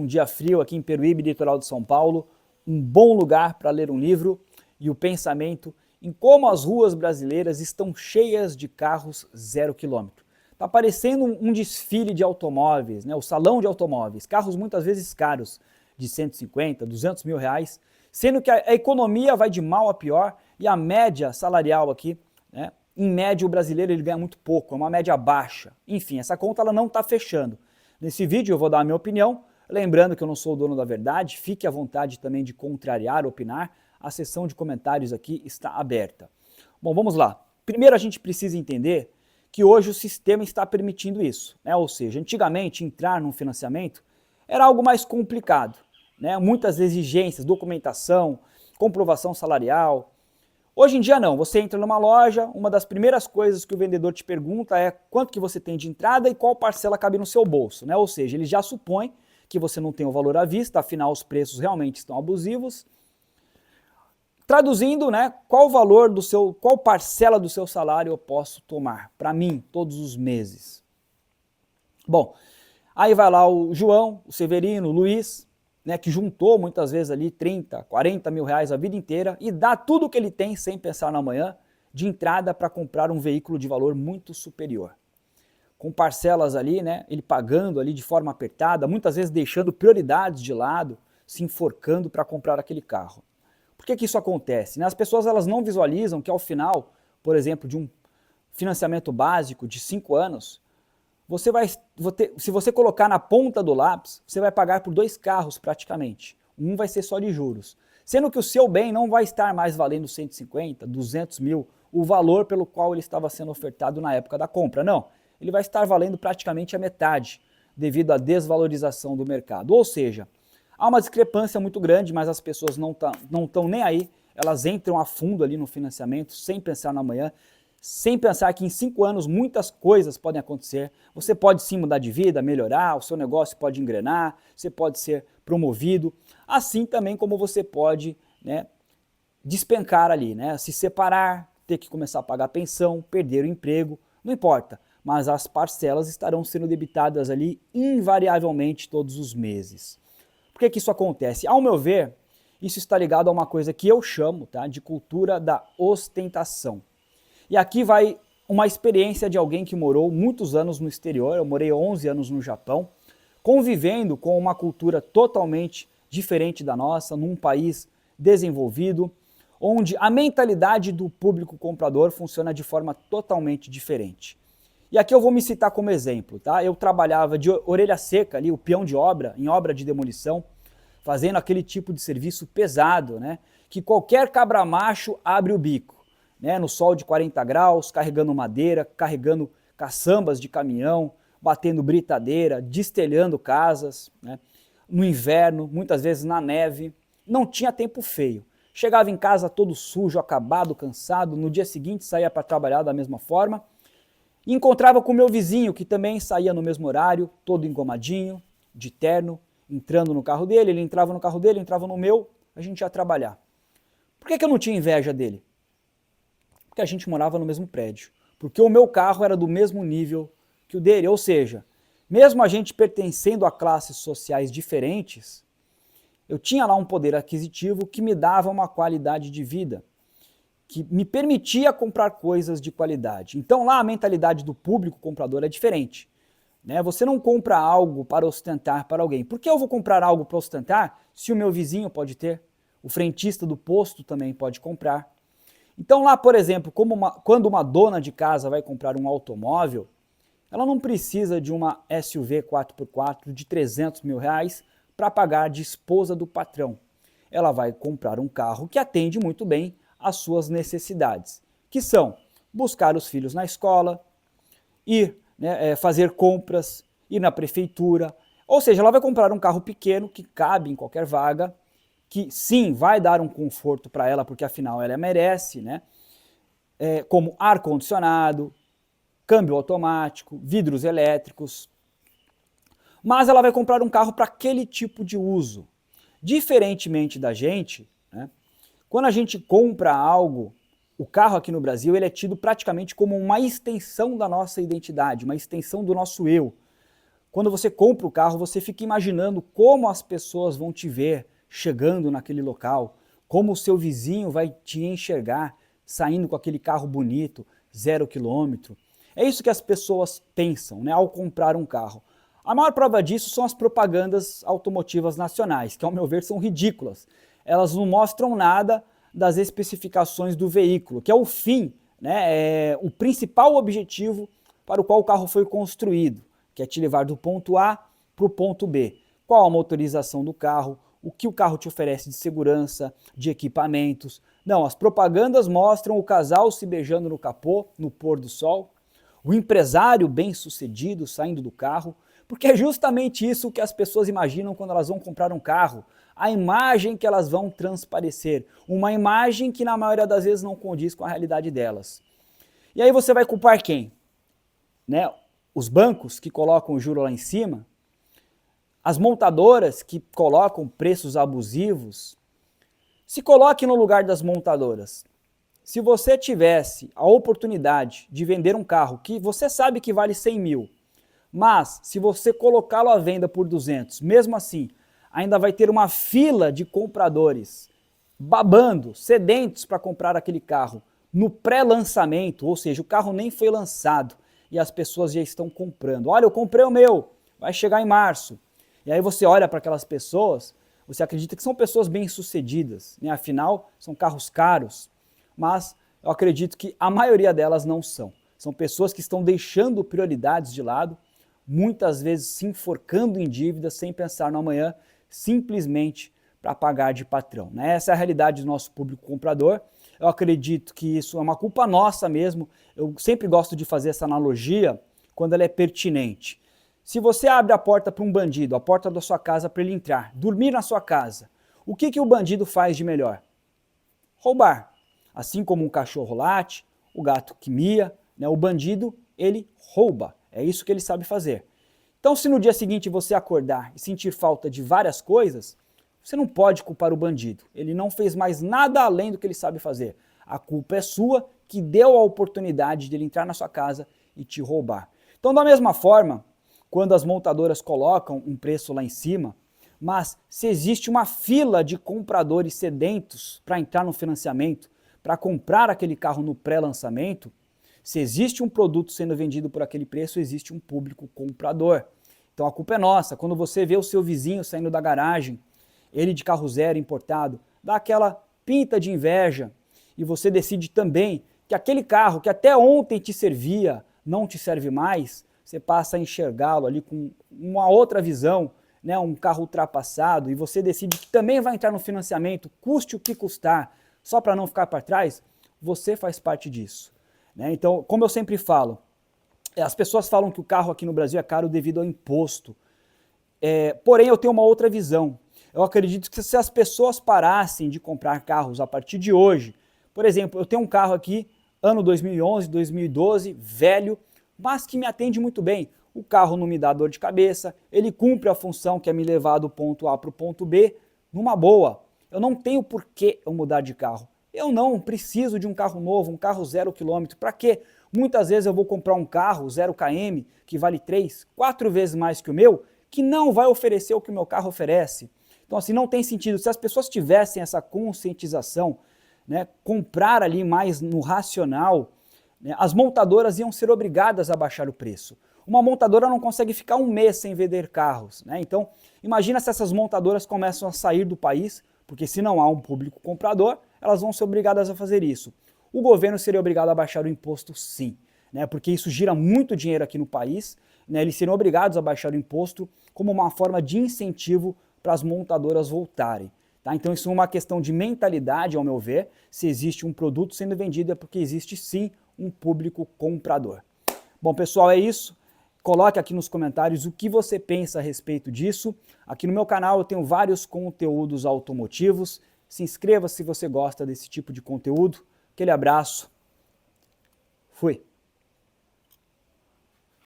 Um dia frio aqui em Peruíbe, litoral de São Paulo, um bom lugar para ler um livro e o pensamento em como as ruas brasileiras estão cheias de carros 0 km. Está parecendo um desfile de automóveis, né? O salão de automóveis, carros muitas vezes caros, de 150, 200 mil reais, sendo que a economia vai de mal a pior e a média salarial aqui, né? Em média o brasileiro ele ganha muito pouco, é uma média baixa. Enfim, essa conta ela não está fechando. Nesse vídeo eu vou dar a minha opinião, lembrando que eu não sou o dono da verdade, fique à vontade também de contrariar, opinar, a seção de comentários aqui está aberta. Bom, vamos lá. Primeiro a gente precisa entender que hoje o sistema está permitindo isso, né? Ou seja, antigamente entrar num financiamento era algo mais complicado, né? Muitas exigências, documentação, comprovação salarial. Hoje em dia não, você entra numa loja, uma das primeiras coisas que o vendedor te pergunta é quanto que você tem de entrada e qual parcela cabe no seu bolso, né? Ou seja, ele já supõe que você não tem o valor à vista, afinal os preços realmente estão abusivos. Traduzindo, né, qual parcela do seu salário eu posso tomar para mim todos os meses? Bom, aí vai lá o João, o Severino, o Luiz, né, que juntou muitas vezes ali 30, 40 mil reais a vida inteira e dá tudo o que ele tem sem pensar no amanhã de entrada para comprar um veículo de valor muito superior. Com parcelas ali, né, ele pagando ali de forma apertada, muitas vezes deixando prioridades de lado, se enforcando para comprar aquele carro. Por que isso acontece? As pessoas elas não visualizam que ao final, por exemplo, de um financiamento básico de 5 anos, se você colocar na ponta do lápis, você vai pagar por 2 carros praticamente. Um vai ser só de juros. Sendo que o seu bem não vai estar mais valendo 150, 200 mil, o valor pelo qual ele estava sendo ofertado na época da compra. Não, ele vai estar valendo praticamente a metade, devido à desvalorização do mercado. Ou seja, há uma discrepância muito grande, mas as pessoas não estão nem aí, elas entram a fundo ali no financiamento, sem pensar no amanhã, sem pensar que em 5 anos muitas coisas podem acontecer. Você pode sim mudar de vida, melhorar, o seu negócio pode engrenar, você pode ser promovido, assim também como você pode, né, despencar ali, né, se separar, ter que começar a pagar pensão, perder o emprego, não importa, mas as parcelas estarão sendo debitadas ali invariavelmente todos os meses. Por que isso acontece? Ao meu ver, isso está ligado a uma coisa que eu chamo, tá, de cultura da ostentação. E aqui vai uma experiência de alguém que morou muitos anos no exterior, eu morei 11 anos no Japão, convivendo com uma cultura totalmente diferente da nossa, num país desenvolvido, onde a mentalidade do público comprador funciona de forma totalmente diferente. E aqui eu vou me citar como exemplo, tá? Eu trabalhava de orelha seca ali, o peão de obra, em obra de demolição, fazendo aquele tipo de serviço pesado, né? Que qualquer cabra macho abre o bico, né? No sol de 40 graus, carregando madeira, carregando caçambas de caminhão, batendo britadeira, destelhando casas, né? No inverno, muitas vezes na neve, não tinha tempo feio. Chegava em casa todo sujo, acabado, cansado, no dia seguinte saía para trabalhar da mesma forma, e encontrava com o meu vizinho, que também saía no mesmo horário, todo engomadinho, de terno, entrando no carro dele, ele entrava no carro dele, entrava no meu, a gente ia trabalhar. Por que eu não tinha inveja dele? Porque a gente morava no mesmo prédio. Porque o meu carro era do mesmo nível que o dele, ou seja, mesmo a gente pertencendo a classes sociais diferentes, eu tinha lá um poder aquisitivo que me dava uma qualidade de vida, que me permitia comprar coisas de qualidade. Então lá a mentalidade do público comprador é diferente, né? Você não compra algo para ostentar para alguém. Por que eu vou comprar algo para ostentar se o meu vizinho pode ter? O frentista do posto também pode comprar. Então lá, por exemplo, quando uma dona de casa vai comprar um automóvel, ela não precisa de uma SUV 4x4 de 300 mil reais para pagar de esposa do patrão. Ela vai comprar um carro que atende muito bem às suas necessidades, que são buscar os filhos na escola, ir, né, fazer compras, ir na prefeitura, ou seja, ela vai comprar um carro pequeno que cabe em qualquer vaga, que sim, vai dar um conforto para ela, porque afinal ela merece, né? Como ar-condicionado, câmbio automático, vidros elétricos, mas ela vai comprar um carro para aquele tipo de uso. Diferentemente da gente, né, quando a gente compra algo, o carro aqui no Brasil ele é tido praticamente como uma extensão da nossa identidade, uma extensão do nosso eu. quando você compra o carro, você fica imaginando como as pessoas vão te ver chegando naquele local, como o seu vizinho vai te enxergar saindo com aquele carro bonito, 0 quilômetro. É isso que as pessoas pensam, né, ao comprar um carro. A maior prova disso são as propagandas automotivas nacionais, que ao meu ver são ridículas. Elas não mostram nada das especificações do veículo, que é o fim, né, é o principal objetivo para o qual o carro foi construído, que é te levar do ponto A para o ponto B. Qual a motorização do carro, o que o carro te oferece de segurança, de equipamentos. Não, as propagandas mostram o casal se beijando no capô, no pôr do sol, o empresário bem-sucedido saindo do carro, porque é justamente isso que as pessoas imaginam quando elas vão comprar um carro, a imagem que elas vão transparecer, uma imagem que na maioria das vezes não condiz com a realidade delas. E aí você vai culpar quem? Né? Os bancos que colocam o juro lá em cima, as montadoras que colocam preços abusivos. Se coloque no lugar das montadoras. Se você tivesse a oportunidade de vender um carro que você sabe que vale 100 mil, mas se você colocá-lo à venda por 200, mesmo assim, ainda vai ter uma fila de compradores babando, sedentos para comprar aquele carro no pré-lançamento, ou seja, o carro nem foi lançado e as pessoas já estão comprando. Olha, eu comprei o meu, vai chegar em março. E aí você olha para aquelas pessoas, você acredita que são pessoas bem-sucedidas, né? Afinal, são carros caros, mas eu acredito que a maioria delas não são. São pessoas que estão deixando prioridades de lado, muitas vezes se enforcando em dívidas sem pensar no amanhã, simplesmente para pagar de patrão, né? Essa é a realidade do nosso público comprador. Eu acredito que isso é uma culpa nossa mesmo. Eu sempre gosto de fazer essa analogia quando ela é pertinente. Se você abre a porta para um bandido, a porta da sua casa para ele entrar, dormir na sua casa, o que o bandido faz de melhor? Roubar. Assim como um cachorro late, o gato que mia, né, o bandido, ele rouba. É isso que ele sabe fazer. Então, se no dia seguinte você acordar e sentir falta de várias coisas, você não pode culpar o bandido. Ele não fez mais nada além do que ele sabe fazer. A culpa é sua, que deu a oportunidade de ele entrar na sua casa e te roubar. Então, da mesma forma, quando as montadoras colocam um preço lá em cima, mas se existe uma fila de compradores sedentos para entrar no financiamento, para comprar aquele carro no pré-lançamento, se existe um produto sendo vendido por aquele preço, existe um público comprador. Então a culpa é nossa. Quando você vê o seu vizinho saindo da garagem, ele de carro zero importado, dá aquela pinta de inveja e você decide também que aquele carro que até ontem te servia, não te serve mais, você passa a enxergá-lo ali com uma outra visão, né, um carro ultrapassado, e você decide que também vai entrar no financiamento, custe o que custar, só para não ficar para trás, você faz parte disso. Né? Então, como eu sempre falo, as pessoas falam que o carro aqui no Brasil é caro devido ao imposto. Porém, eu tenho uma outra visão. Eu acredito que se as pessoas parassem de comprar carros a partir de hoje, por exemplo, eu tenho um carro aqui, ano 2011, 2012, velho, mas que me atende muito bem. O carro não me dá dor de cabeça, ele cumpre a função que é me levar do ponto A para o ponto B, numa boa. Eu não tenho por que eu mudar de carro. Eu não preciso de um carro novo, um carro 0 km. Para quê? Muitas vezes eu vou comprar um carro 0 km que vale 3, 4 vezes mais que o meu, que não vai oferecer o que o meu carro oferece. Então assim, não tem sentido. Se as pessoas tivessem essa conscientização, né, comprar ali mais no racional, né, as montadoras iam ser obrigadas a baixar o preço. Uma montadora não consegue ficar um mês sem vender carros, né? Então, imagina se essas montadoras começam a sair do país, porque se não há um público comprador, elas vão ser obrigadas a fazer isso. O governo seria obrigado a baixar o imposto, sim, né? Porque isso gira muito dinheiro aqui no país, né? Eles seriam obrigados a baixar o imposto como uma forma de incentivo para as montadoras voltarem. Tá? Então isso é uma questão de mentalidade, ao meu ver. Se existe um produto sendo vendido é porque existe sim um público comprador. Bom, pessoal, é isso. Coloque aqui nos comentários o que você pensa a respeito disso. Aqui no meu canal eu tenho vários conteúdos automotivos. Se inscreva se você gosta desse tipo de conteúdo. Aquele abraço. Fui.